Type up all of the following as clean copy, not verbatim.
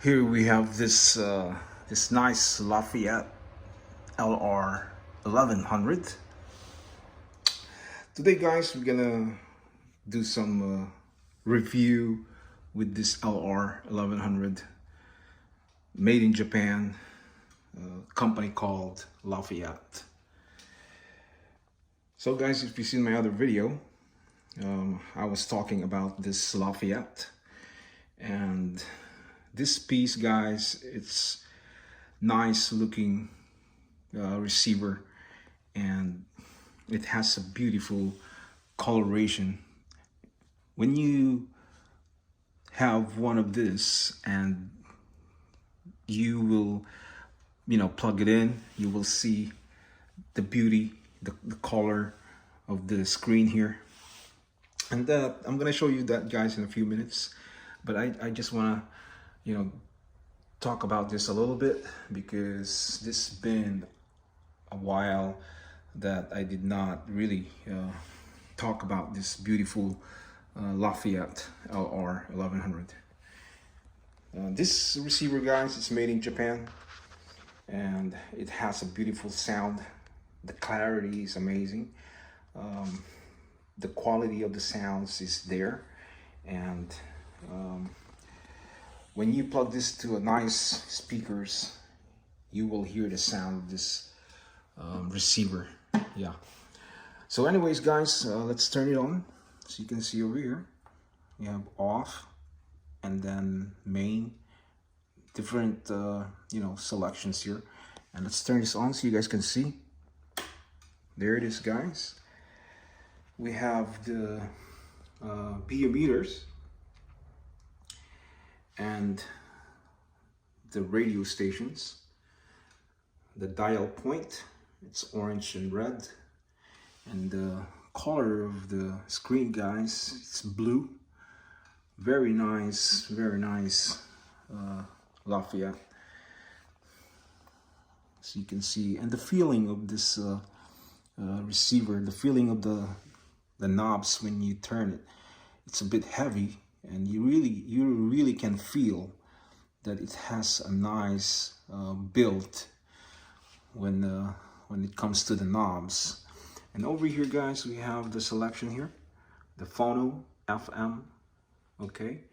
Here we have this nice Lafayette LR 1100. Today, guys, we're gonna do some review with this LR 1100, made in Japan, company called Lafayette. So, guys, if you've seen my other video, I was talking about this Lafayette, and this piece, guys, it's nice looking receiver, and it has a beautiful coloration. When you have one of this and you will plug it in, you will see the beauty, the color of the screen here. And I'm gonna show you that, guys, in a few minutes, but I just want to talk about this a little bit, because this has been a while that I did not really talk about this beautiful Lafayette LR 1100. This receiver, guys, is made in Japan, and it has a beautiful sound. The clarity is amazing. The quality of the sounds is there, and when you plug this to a nice speakers, you will hear the sound of this receiver. Yeah. So anyways, guys, let's turn it on. So you can see over here, you have off and then main, different selections here. And let's turn this on so you guys can see. There it is, guys. We have the PU meters and the radio stations. The dial point, it's orange and red, and the color of the screen, guys, it's blue. Very nice Lafayette. So you can see, and the feeling of this receiver, the feeling of the knobs when you turn it, it's a bit heavy, and you really can feel that it has a nice build when it comes to the knobs. And over here, guys, we have the selection here, the phono, FM, okay,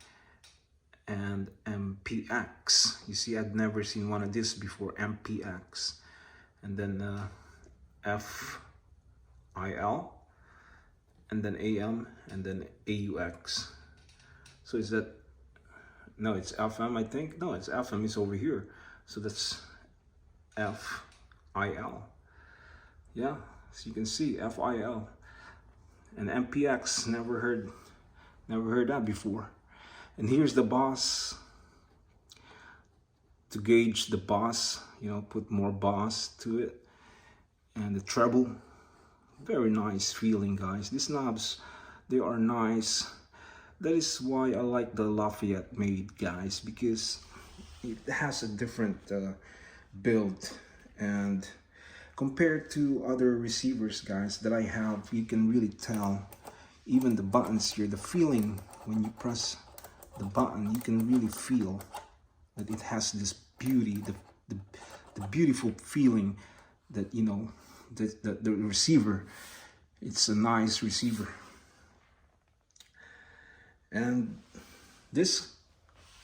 and MPX. You see, I've never seen one of this before, MPX. And then FIL, and then AM, and then AUX. So is that, no, it's FM, I think. No, it's FM is over here. So that's FIL. Yeah, so you can see FIL. And MPX, never heard that before. And here's the bass, to gauge the bass, put more bass to it. And the treble, very nice feeling, guys. These knobs, they are nice. That is why I like the Lafayette made, guys, because it has a different build, and compared to other receivers, guys, that I have, you can really tell. Even the buttons here, the feeling when you press the button, you can really feel that it has this beauty, the beautiful feeling that the receiver, it's a nice receiver. And this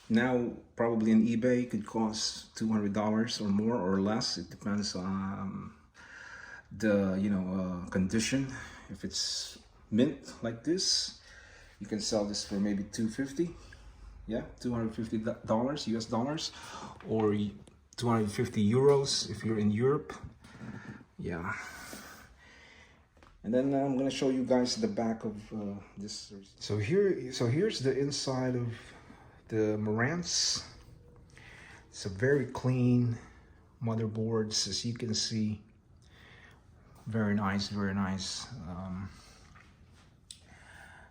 now probably in eBay could cost $200 or more or less. It depends on the condition. If it's mint like this, you can sell this for maybe $250. Yeah, $250 US dollars, or 250 euros if you're in Europe. Yeah. And then I'm gonna show you guys the back of this. So here's the inside of the Marantz. It's a very clean motherboards, as you can see. Very nice.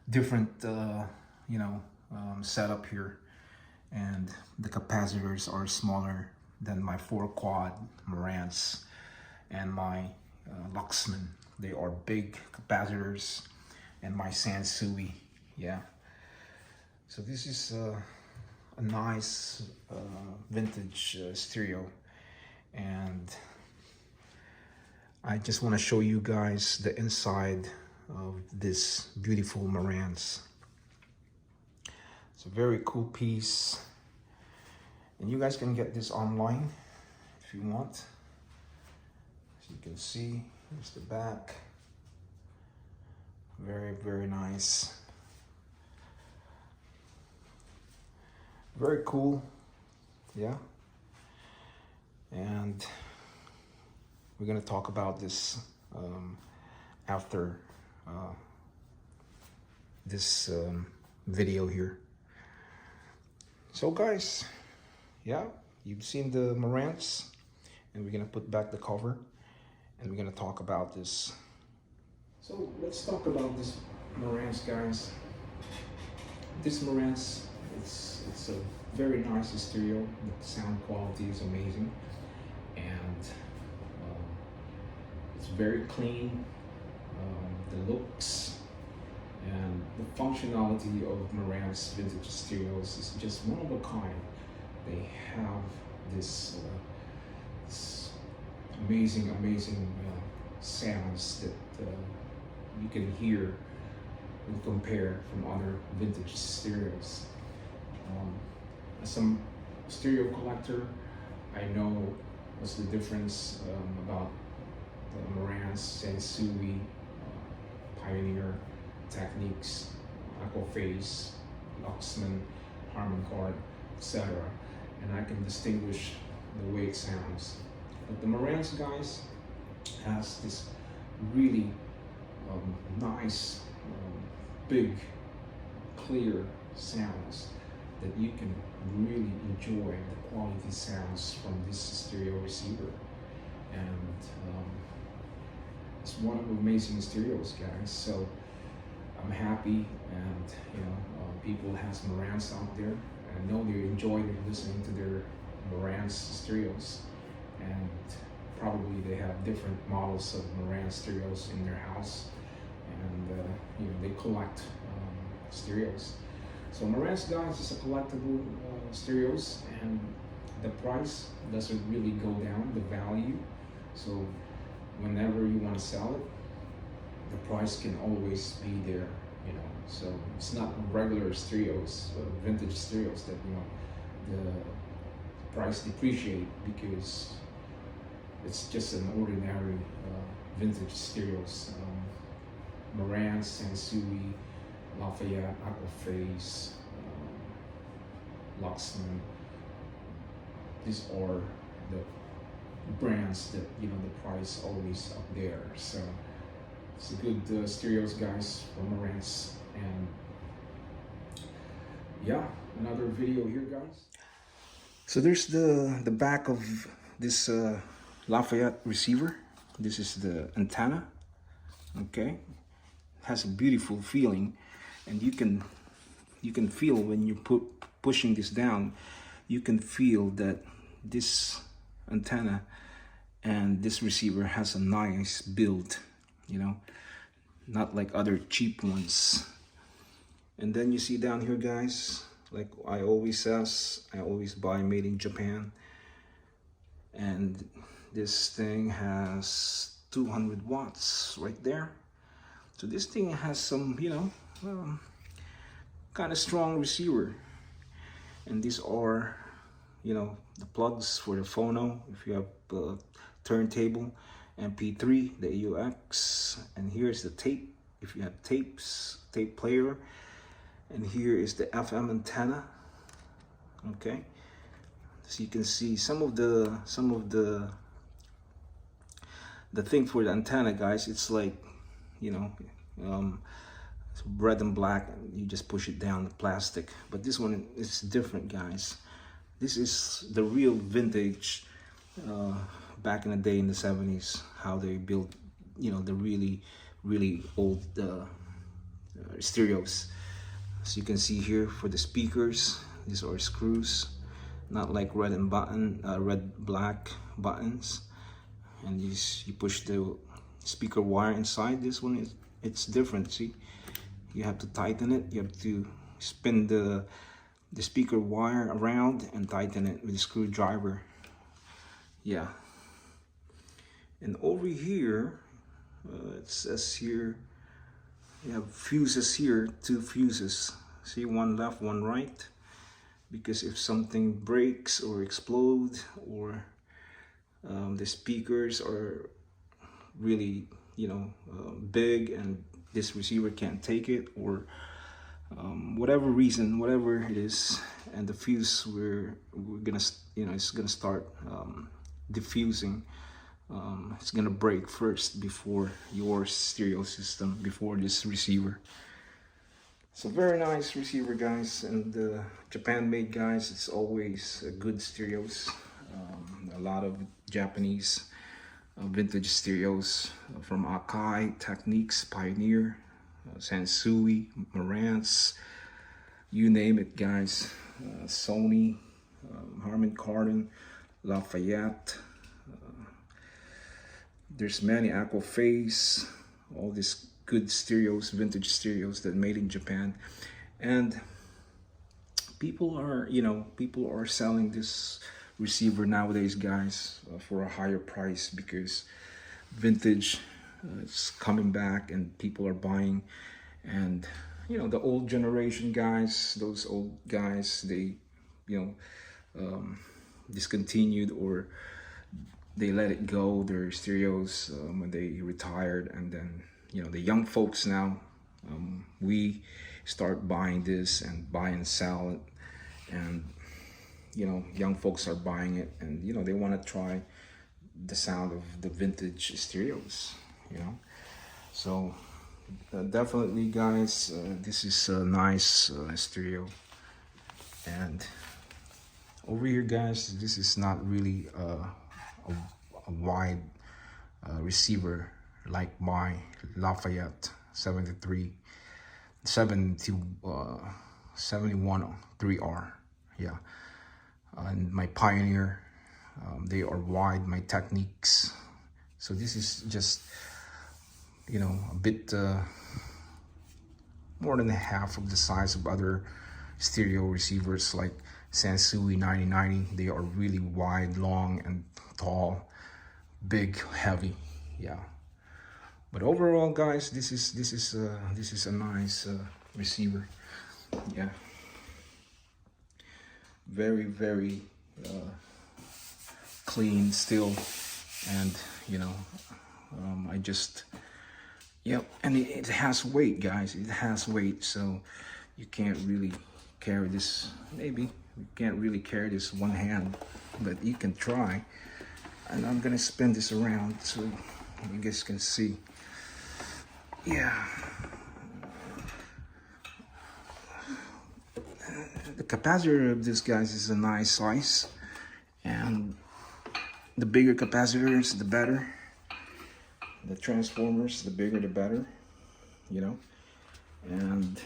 Different setup here, and the capacitors are smaller than my 4-quad Marantz and my Luxman. They are big capacitors, and my Sansui. Yeah. So this is a nice vintage stereo, and I just want to show you guys the inside of this beautiful Marantz. It's a very cool piece, and you guys can get this online if you want. As you can see, here's the back. Very, very nice. Very cool, yeah. And we're gonna talk about this after this video here. So guys, yeah, you've seen the Marantz, and we're gonna put back the cover, and we're gonna talk about this. So let's talk about this Marantz, guys. This Marantz, it's a very nice stereo. The sound quality is amazing, and it's very clean. The looks and the functionality of Marantz vintage stereos is just one of a kind. They have this, this amazing sounds that you can hear and compare from other vintage stereos. As a stereo collector, I know what's the difference about the Marantz, Sensui, Pioneer, Techniques, Aquaphase, Luxman, Harman Kardon, etc. And I can distinguish the way it sounds. But the Marantz, guys, has this really nice, big, clear sounds that you can really enjoy the quality sounds from this stereo receiver. And it's one of the amazing stereos, guys. So I'm happy, and people has Marantz out there, and I know they enjoy listening to their Marantz stereos, and probably they have different models of Marantz stereos in their house, and they collect stereos. So Marantz, guys, is a collectible stereos, and the price doesn't really go down, the value. So whenever you want to sell it, the price can always be there, So it's not regular stereos, vintage stereos that, the price depreciate, because it's just an ordinary vintage stereos. Marantz, Sensui, Lafayette, Aquaphase, Luxman. These are the brands that the price always up there. So it's a good stereos, guys, from Marantz. And yeah, another video here, guys. So there's the back of this Lafayette receiver. This is the antenna. Okay, it has a beautiful feeling, and you can feel when you pushing this down, you can feel that this antenna and this receiver has a nice build, not like other cheap ones. And then you see down here, guys, like I always buy made in Japan, and this thing has 200 watts right there. So this thing has some, kind of strong receiver. And these are, the plugs for the phono, if you have a turntable, MP3, the AUX, and here's the tape, if you have tape player, and here is the FM antenna. Okay, so you can see some of the thing for the antenna, guys. It's like, it's red and black, and you just push it down the plastic. But this one is different, guys. This is the real vintage, back in the day in the 70s, how they built, the really old stereos. So you can see here for the speakers, these are screws, not like red black buttons. And you push the speaker wire inside. This one it's different. See, you have to tighten it. You have to spin the the speaker wire around and tighten it with a screwdriver. Yeah. And over here, it says here, you have fuses here, 2 fuses. See, one left, one right. Because if something breaks or explodes, or the speakers are really, big and this receiver can't take it, or whatever reason, whatever it is, and the fuse we're gonna, it's gonna start diffusing. It's gonna break first before your stereo system, before this receiver. So very nice receiver, guys, and Japan made, guys. It's always good stereos. A lot of Japanese vintage stereos from Akai, Techniques, Pioneer, Sansui, Marantz, you name it, guys. Sony, Harman Kardon, Lafayette. There's many Aquaphase, all these good stereos, vintage stereos that made in Japan. And people are selling this receiver nowadays, guys, for a higher price, because vintage is coming back and people are buying. And the old generation guys, those old guys, they discontinued, or they let it go, their stereos, when they retired. And then the young folks now, we start buying this and buy and sell it. And young folks are buying it, and they want to try the sound of the vintage stereos. So definitely, guys, this is a nice stereo. And over here, guys, this is not really a wide receiver like my Lafayette 71 3R. Yeah. And my Pioneer, they are wide. My Techniques, so this is just a bit more than half of the size of other stereo receivers like Sansui 9090. They are really wide, long, and tall, big, heavy. Yeah. But overall, guys, this is a nice receiver. Yeah. Very, very clean still, and I just, and it has weight, guys. It has weight, so you can't really carry this. Maybe you can't really carry this one hand, but you can try. And I'm gonna spin this around so you guys can see. Yeah. The capacitor of this, guys, is a nice size, and the bigger capacitors, the better. The transformers, the bigger the better, And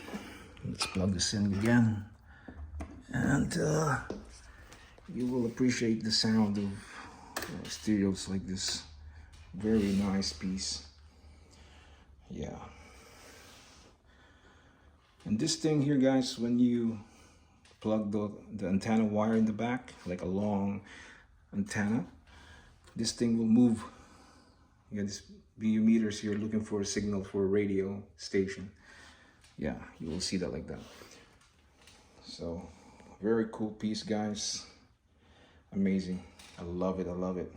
let's plug this in again, and you will appreciate the sound of stereos like this. Very nice piece. Yeah. And this thing here, guys, when you plug the antenna wire in the back, like a long antenna, this thing will move. You got this VU meters here looking for a signal for a radio station. Yeah, you will see that like that. So very cool piece, guys. Amazing. I love it. I love it.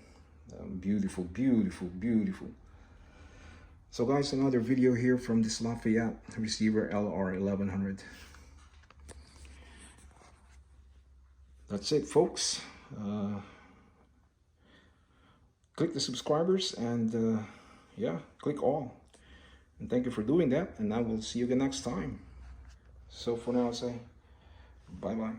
Beautiful, beautiful, beautiful. So, guys, another video here from this Lafayette receiver LR1100. That's it, folks. Click the subscribers, and yeah, click all. And thank you for doing that, and I will see you again next time. So for now, I say bye-bye.